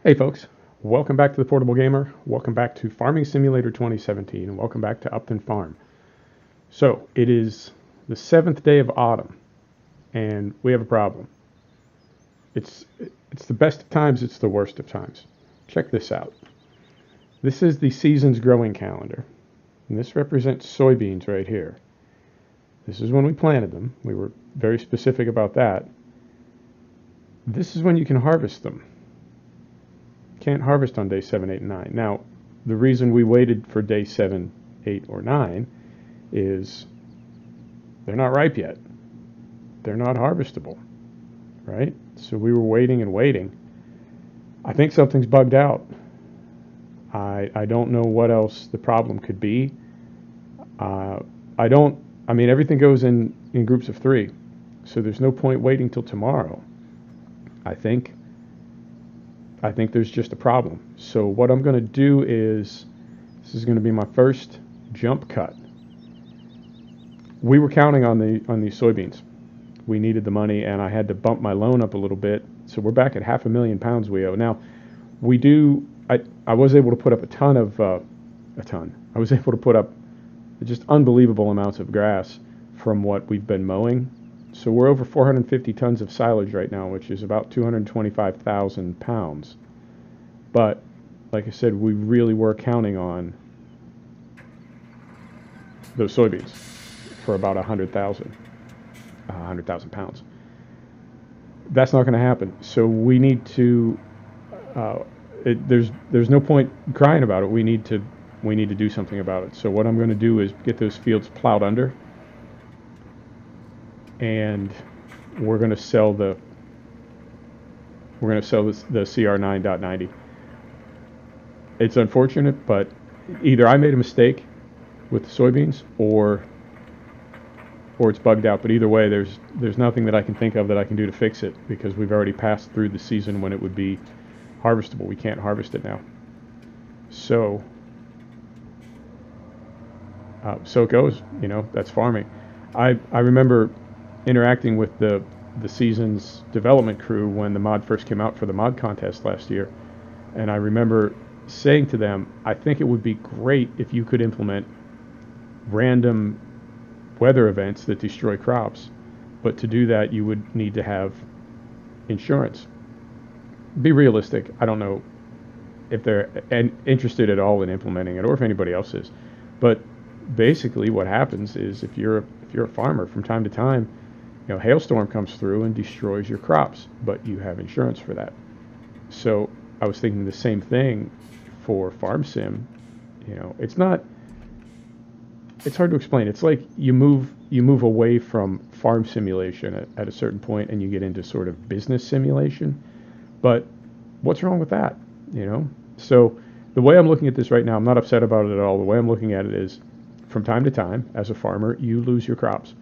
Hey folks, welcome back to the Portable Gamer, welcome back to Farming Simulator 2017, and welcome back to Upton Farm. So, it is the 7th day of autumn, and we have a problem. It's the best of times, it's the worst of times. Check this out. This is the season's growing calendar, and this represents soybeans right here. This is when we planted them. We were very specific about that. This is when you can harvest them. Can't harvest on day 7, 8, and 9. Now, the reason we waited for day 7, 8, or 9 is they're not ripe yet. They're not harvestable, right? So we were waiting and waiting. I think something's bugged out. I don't know what else the problem could be. I mean, everything goes in groups of 3, so there's no point waiting till tomorrow. I think there's just a problem. So what I'm going to do is, this is going to be my first jump cut. We were counting on these soybeans. We needed the money, and I had to bump my loan up a little bit. So we're back at £500,000 we owe. Now, I was able to put up I was able to put up just unbelievable amounts of grass from what we've been mowing. So we're over 450 tons of silage right now, which is about 225,000 pounds. But, like I said, we really were counting on those soybeans for about 100,000 pounds. That's not going to happen. So we need to. There's no point crying about it. We need to do something about it. So what I'm going to do is get those fields plowed under. And we're going to sell the CR9.90. It's unfortunate, but either I made a mistake with the soybeans or it's bugged out. But either way, there's nothing that I can think of that I can do to fix it, because we've already passed through the season when it would be harvestable. We can't harvest it now. So it goes. You know, that's farming. I remember interacting with the season's development crew when the mod first came out for the mod contest last year, and I remember saying to them, I think it would be great if you could implement random weather events that destroy crops, but to do that you would need to have insurance. Be realistic. I don't know if they're interested at all in implementing it, or if anybody else is, but basically what happens is if you're a farmer, from time to time, you know, hailstorm comes through and destroys your crops, but you have insurance for that. So I was thinking the same thing for farm sim. You know, it's hard to explain. It's like you move away from farm simulation at a certain point, and you get into sort of business simulation. But what's wrong with that? You know? So the way I'm looking at this right now, I'm not upset about it at all. The way I'm looking at it is, from time to time, as a farmer, you lose your crops,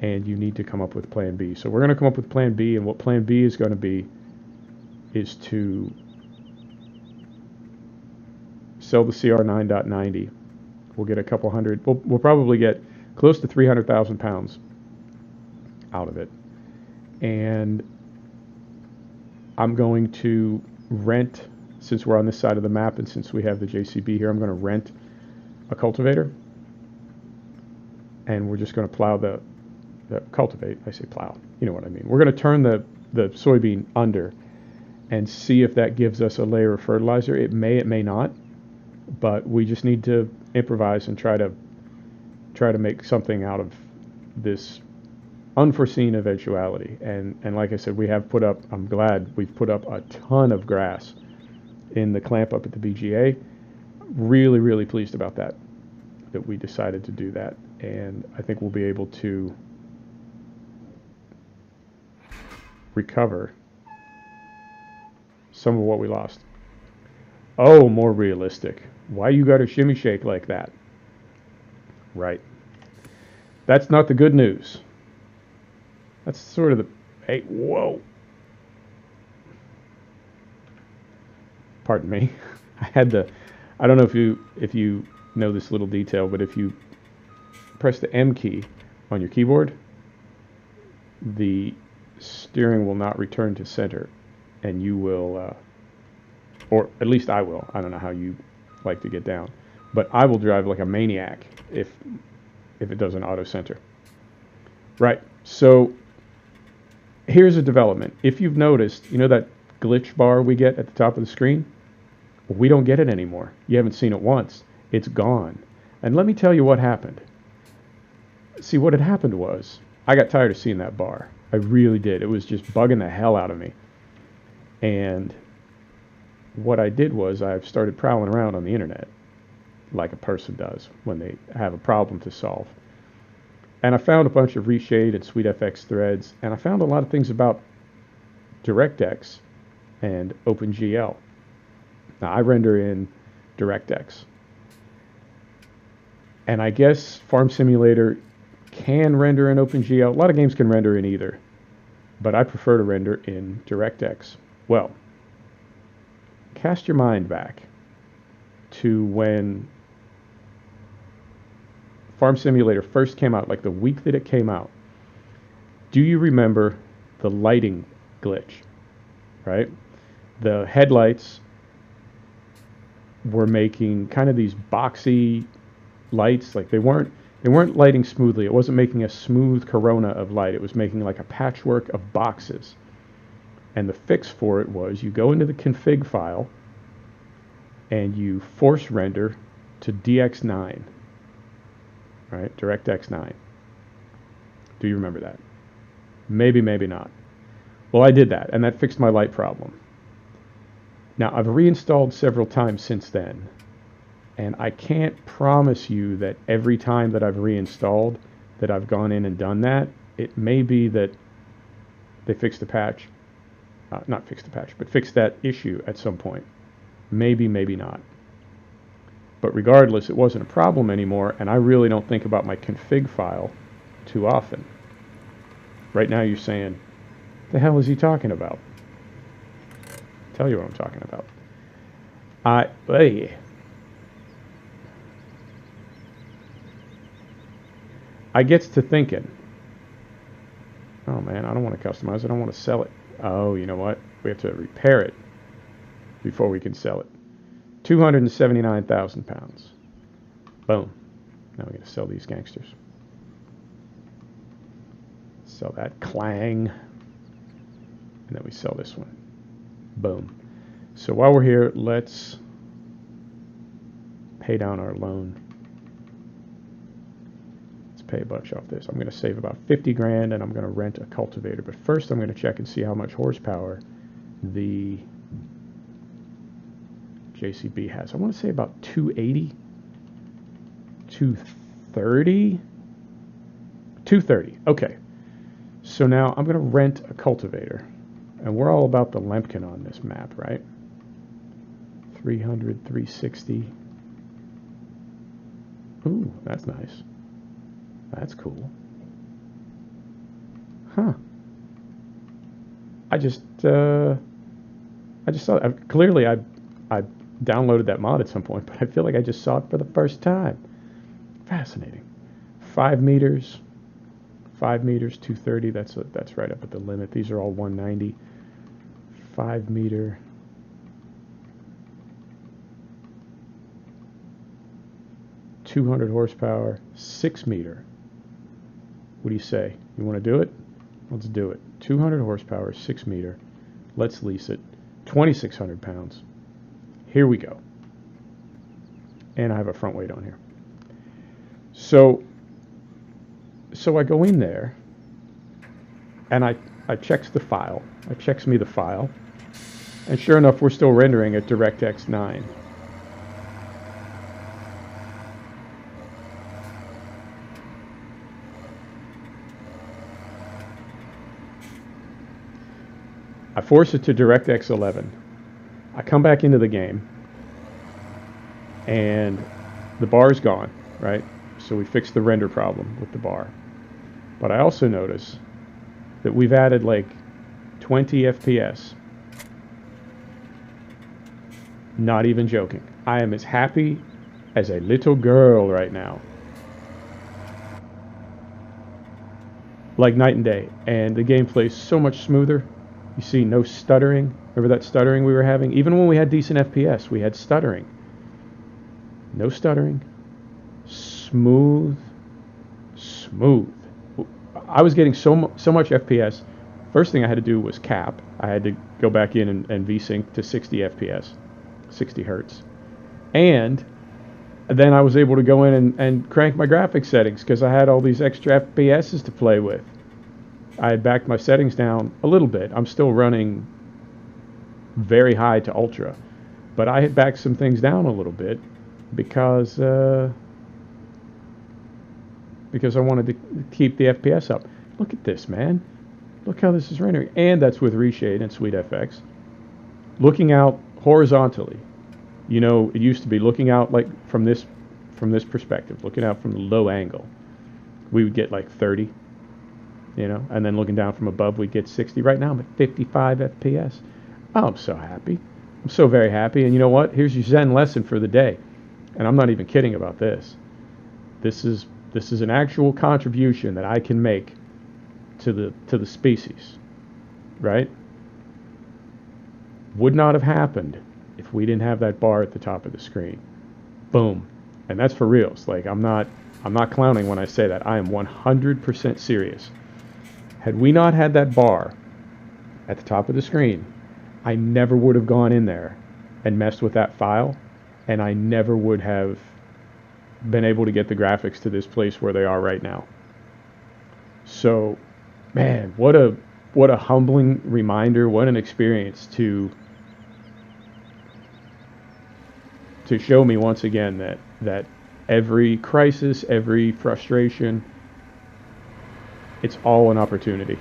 and you need to come up with plan B. So we're going to come up with plan B, and what plan B is going to be is to sell the CR9.90. We'll get a couple hundred, we'll probably get close to 300,000 pounds out of it. And I'm going to rent, since we're on this side of the map and since we have the JCB here, I'm going to rent a cultivator. And we're just going to plow the cultivate. I say plow. You know what I mean. We're going to turn the soybean under and see if that gives us a layer of fertilizer. It may not. But we just need to improvise and try to make something out of this unforeseen eventuality. And like I said, I'm glad we've put up a ton of grass in the clamp up at the BGA. Really, really pleased about that we decided to do that. And I think we'll be able to recover some of what we lost. Oh, more realistic. Why you got to shimmy shake like that? Right. That's not the good news. That's sort of the... Hey, whoa. Pardon me. I don't know if you know this little detail, but if you press the M key on your keyboard, the steering will not return to center, and you will or at least I will. I don't know how you like to get down, but I will drive like a maniac if it doesn't auto center. Right. So here's a development. If you've noticed, you know that glitch bar we get at the top of the screen? We don't get it anymore. You haven't seen it once. It's gone. And let me tell you what happened. See, what had happened was I got tired of seeing that bar. I really did. It was just bugging the hell out of me. And what I did was I started prowling around on the internet like a person does when they have a problem to solve. And I found a bunch of Reshade and SweetFX threads, and I found a lot of things about DirectX and OpenGL. Now, I render in DirectX. And I guess Farm Simulator can render in OpenGL. A lot of games can render in either, but I prefer to render in DirectX. Well, cast your mind back to when Farm Simulator first came out, like the week that it came out. Do you remember the lighting glitch, right? The headlights were making kind of these boxy lights, like they weren't lighting smoothly. It wasn't making a smooth corona of light. It was making like a patchwork of boxes. And the fix for it was you go into the config file and you force render to DX9, right? DirectX 9. Do you remember that? Maybe, maybe not. Well, I did that, and that fixed my light problem. Now, I've reinstalled several times since then, and I can't promise you that every time that I've reinstalled that I've gone in and done that. It may be that they fixed the patch, not fixed the patch, but fixed that issue at some point. Maybe, maybe not. But regardless, it wasn't a problem anymore, and I really don't think about my config file too often. Right now you're saying, the hell is he talking about? I'll tell you what I'm talking about. I gets to thinking, oh man, I don't want to customize it, I want to sell it. Oh, you know what? We have to repair it before we can sell it. 279,000 pounds. Boom. Now we're going to sell these gangsters. Sell that clang. And then we sell this one. Boom. So while we're here, let's pay down our loan. Let's pay a bunch off this. I'm going to save about 50 grand and I'm going to rent a cultivator. But first I'm going to check and see how much horsepower the JCB has. I want to say about 280, 230, 230. Okay. So now I'm going to rent a cultivator. And we're all about the Lempkin on this map, right? 300, 360. Ooh, that's nice. That's cool. Huh. I just saw it. Clearly, I downloaded that mod at some point, but I feel like I just saw it for the first time. Fascinating. 5 meters. 5 meters, 230. That's right up at the limit. These are all 190. 5 meter. $200 horsepower. 6 meter. What do you say? You want to do it? Let's do it. 200 horsepower, 6 meter. Let's lease it. 2,600 pounds. Here we go. And I have a front weight on here. So I go in there and I checks the file. I checks me the file. And sure enough, we're still rendering at DirectX 9. I force it to DirectX 11. I come back into the game and the bar's gone, right? So we fixed the render problem with the bar. But I also notice that we've added like 20 FPS. Not even joking. I am as happy as a little girl right now. Like night and day. And the game plays so much smoother. You see no stuttering. Remember that stuttering we were having? Even when we had decent FPS, we had stuttering. No stuttering. Smooth. Smooth. I was getting so much FPS. First thing I had to do was cap. I had to go back in and VSync to 60 FPS, 60 hertz. And then I was able to go in and crank my graphics settings because I had all these extra FPSs to play with. I had backed my settings down a little bit. I'm still running very high to ultra, but I had backed some things down a little bit because I wanted to keep the FPS up. Look at this, man. Look how this is rendering. And that's with Reshade and SweetFX. Looking out horizontally. You know, it used to be looking out like from this perspective, looking out from the low angle. We would get like 30, you know, and then looking down from above, we'd get 60. Right now I'm at 55 FPS. Oh, I'm so happy. I'm so very happy. And you know what? Here's your Zen lesson for the day. And I'm not even kidding about this. This is an actual contribution that I can make to the species, right? Would not have happened if we didn't have that bar at the top of the screen. Boom. And that's for reals. Like, I'm not clowning when I say that. I am 100% serious. Had we not had that bar at the top of the screen, I never would have gone in there and messed with that file, and I never would have been able to get the graphics to this place where they are right now. So, man, what a humbling reminder, what an experience to show me once again that every crisis, every frustration, it's all an opportunity.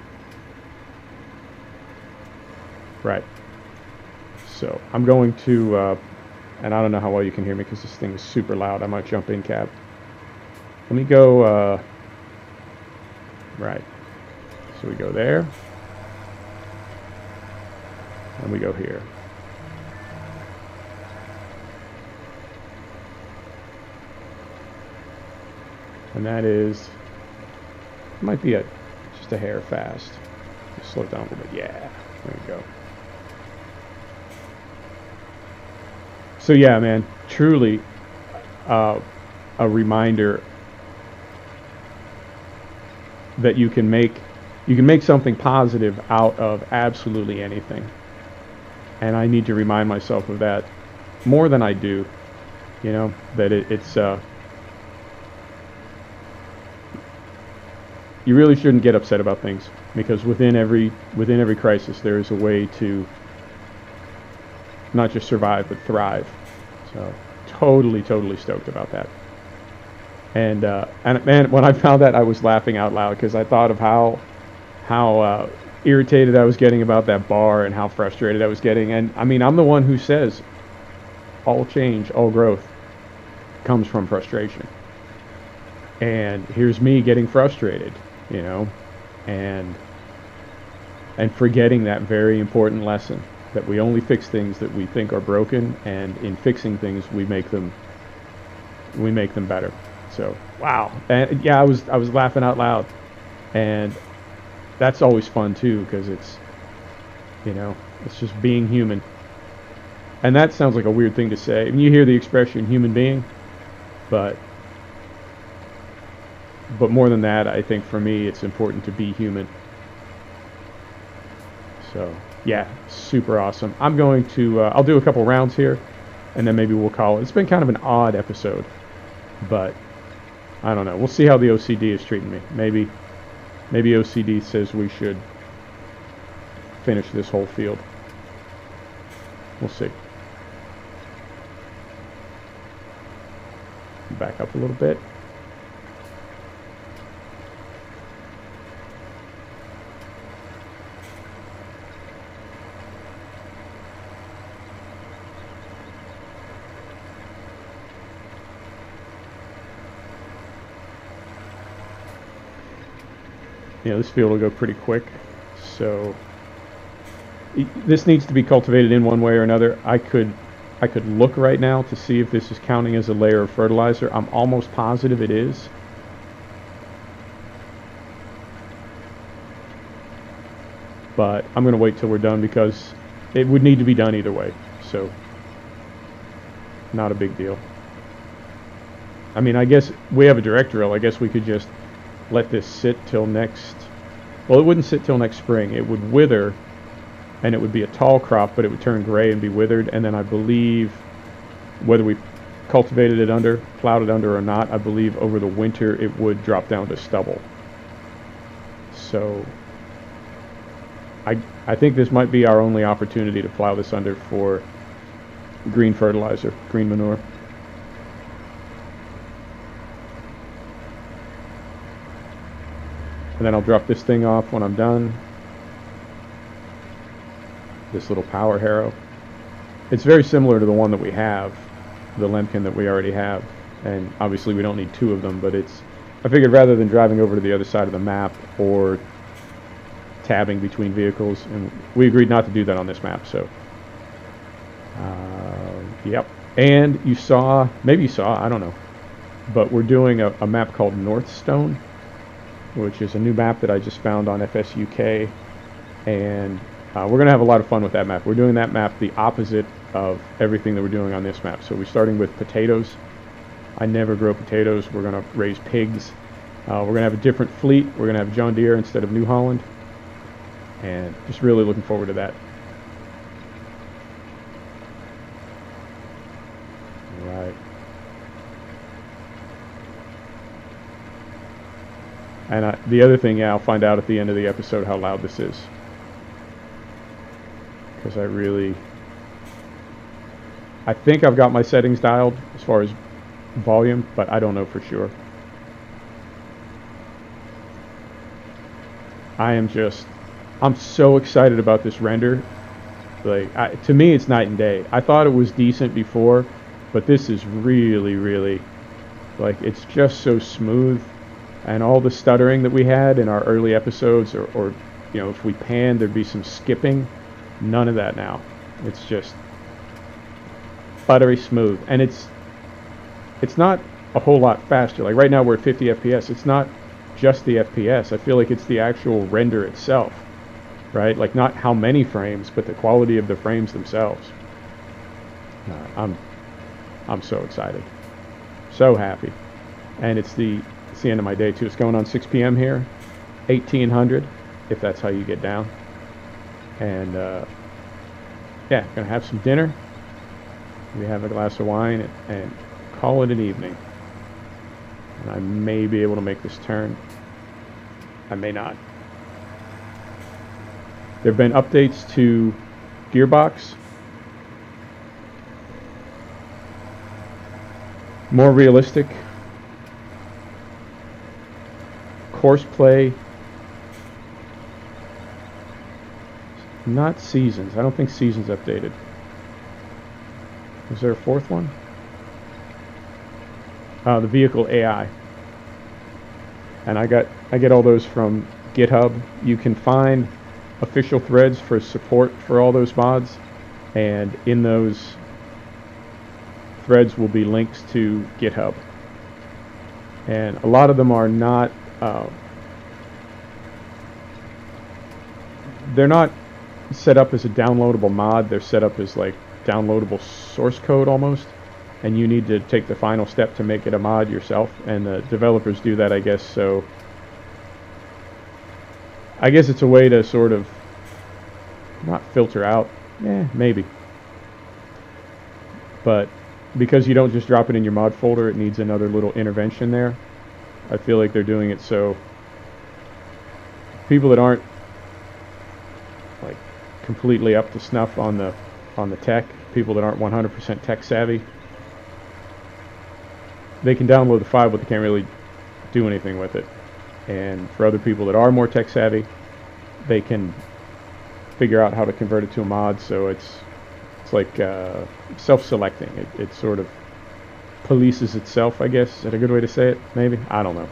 Right. So I'm going to, and I don't know how well you can hear me because this thing is super loud. I might jump in cab. Let me go, right. So we go there. And we go here. And that is, might be just a hair fast. Just slow it down a little bit. Yeah, there we go. So yeah, man, truly a reminder that you can make something positive out of absolutely anything. And I need to remind myself of that more than I do. You know, that it's you really shouldn't get upset about things, because within every crisis there is a way to not just survive but thrive. So totally stoked about that. And man, when I found that, I was laughing out loud because I thought of how irritated I was getting about that bar and how frustrated I was getting. And I mean, I'm the one who says all change, all growth comes from frustration. And here's me getting frustrated, you know, and forgetting that very important lesson that we only fix things that we think are broken, and in fixing things we make them better. So wow. And yeah, I was laughing out loud, and that's always fun too, because it's, you know, it's just being human. And that sounds like a weird thing to say. I mean, you hear the expression human being, but more than that, I think for me it's important to be human. So yeah, super awesome. I'm going to I'll do a couple rounds here, and then maybe we'll call it. It's been kind of an odd episode, but I don't know. We'll see how the OCD is treating me. Maybe OCD says we should finish this whole field. We'll see. Back up a little bit. You know, this field will go pretty quick, so this needs to be cultivated in one way or another. I could look right now to see if this is counting as a layer of fertilizer. I'm almost positive it is. But I'm going to wait till we're done, because it would need to be done either way, so not a big deal. I mean, I guess we have a direct drill. I guess we could just let this sit till next, well, it wouldn't sit till next spring. It would wither, and it would be a tall crop, but it would turn gray and be withered, and then I believe, whether we cultivated it under, plowed it under or not, I believe over the winter it would drop down to stubble. So I think this might be our only opportunity to plow this under for green fertilizer, green manure. And then I'll drop this thing off when I'm done. This little power harrow. It's very similar to the one that we have, the Lemkin that we already have. And obviously we don't need two of them, but I figured rather than driving over to the other side of the map or tabbing between vehicles, and we agreed not to do that on this map, so yep. And you saw, maybe you saw, I don't know, but we're doing a map called Northstone, which is a new map that I just found on FSUK, and we're going to have a lot of fun with that map. We're doing that map the opposite of everything that we're doing on this map. So we're starting with potatoes. I never grow potatoes. We're going to raise pigs. We're going to have a different fleet. We're going to have John Deere instead of New Holland. And just really looking forward to that. All right. And the other thing, yeah, I'll find out at the end of the episode how loud this is. Because I think I've got my settings dialed as far as volume, but I don't know for sure. I'm so excited about this render. Like, to me, it's night and day. I thought it was decent before, but this is really, really, like, it's just so smooth. And all the stuttering that we had in our early episodes, or you know, if we panned, there'd be some skipping. None of that now. It's just buttery smooth, and it's not a whole lot faster. Like right now we're at 50 FPS. It's not just the FPS. I feel like it's the actual render itself, right? Like not how many frames, but the quality of the frames themselves. I'm so excited, so happy, and it's the end of my day too. It's going on 6 p.m. here, 1800 if that's how you get down. And yeah, gonna have some dinner. We have a glass of wine and call it an evening. And I may be able to make this turn. I may not. There have been updates to Gearbox. More realistic. Courseplay. Not seasons. I don't think seasons updated. Is there a fourth one? The vehicle AI. And I get all those from GitHub. You can find official threads for support for all those mods, and in those threads will be links to GitHub. And a lot of them are not they're not set up as a downloadable mod. They're set up as like downloadable source code almost, and you need to take the final step to make it a mod yourself, and the developers do that, I guess. So I guess it's a way to sort of not filter out, maybe, but because you don't just drop it in your mod folder, it needs another little intervention there. I feel like they're doing it so people that aren't like completely up to snuff on the tech, people that aren't 100% tech savvy, they can download the file, but they can't really do anything with it. And for other people that are more tech savvy, they can figure out how to convert it to a mod. So it's like self-selecting. It sort of polices itself, I guess. Is that a good way to say it? Maybe? I don't know.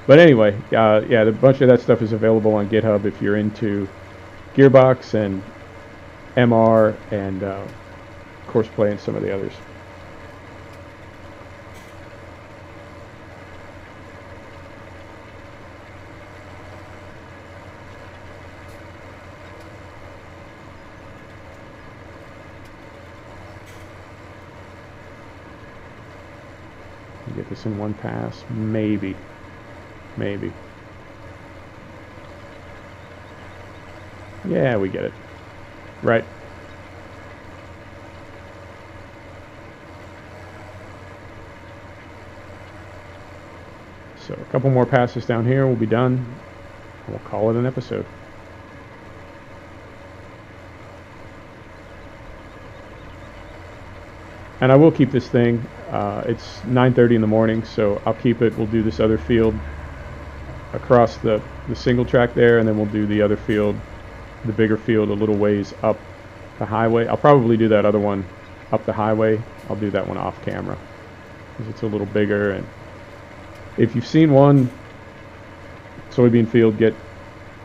But anyway, yeah, a bunch of that stuff is available on GitHub if you're into Gearbox and MR and Courseplay and some of the others. Get this in one pass. Maybe. Maybe. Yeah, we get it. Right. So a couple more passes down here, we'll be done. We'll call it an episode. And I will keep this thing. It's 9:30 in the morning, so I'll keep it. We'll do this other field across the single track there, and then we'll do the other field, the bigger field, a little ways up the highway. I'll probably do that other one up the highway. I'll do that one off camera because it's a little bigger. And if you've seen one soybean field get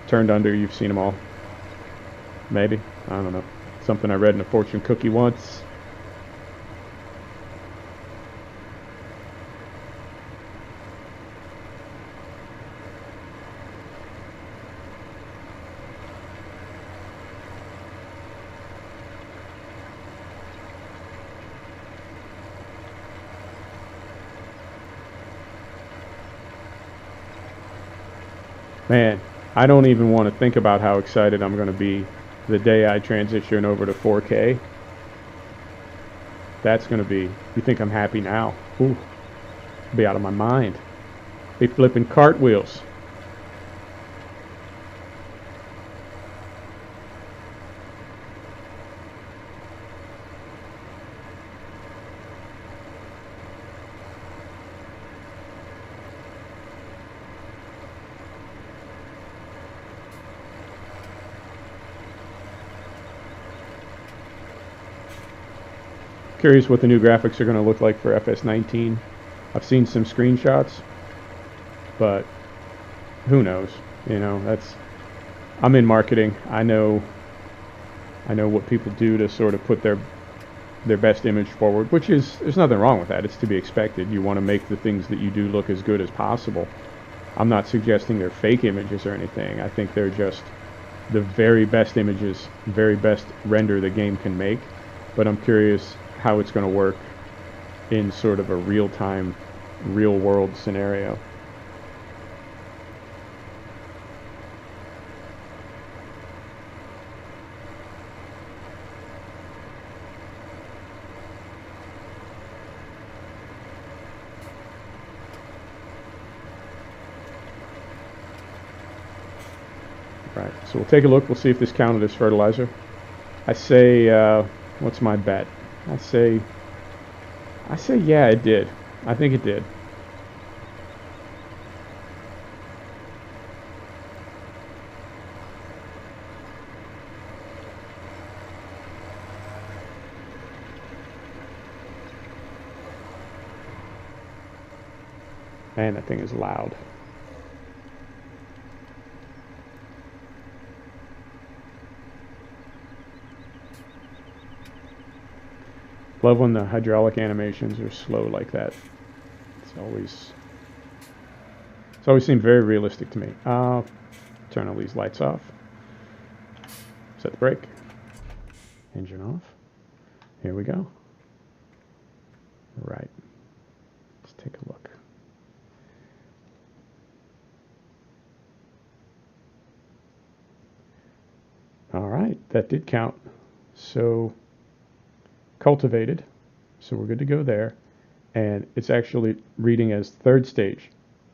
turned under, you've seen them all. Maybe. I don't know. Something I read in a fortune cookie once. Man, I don't even want to think about how excited I'm going to be the day I transition over to 4K. That's going to be, you think I'm happy now? Ooh, I'll be out of my mind. Be flipping cartwheels. Curious what the new graphics are going to look like for FS19. I've seen some screenshots, but who knows? You know, I'm in marketing. I know what people do to sort of put their best image forward, which is, there's nothing wrong with that. It's to be expected. You want to make the things that you do look as good as possible. I'm not suggesting they're fake images or anything. I think they're just the very best images, very best render the game can make. But I'm curious how it's going to work in sort of a real-time, real-world scenario. Right, so we'll take a look. We'll see if this counted as fertilizer. I say, what's my bet? I say, yeah, it did. I think it did. Man, that thing is loud. Love when the hydraulic animations are slow like that. It's always seemed very realistic to me. Turn all these lights off. Set the brake. Engine off. Here we go. Right. Let's take a look. All right, that did count. So cultivated, so we're good to go there, and it's actually reading as third stage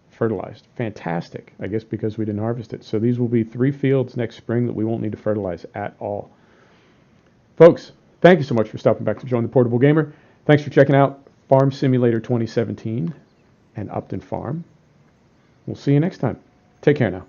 fertilized. Fantastic, I guess, because we didn't harvest it. So these will be 3 fields next spring that we won't need to fertilize at all. Folks, thank you so much for stopping back to join the Portable Gamer. Thanks for checking out Farm Simulator 2017 and Upton Farm. We'll see you next time. Take care now.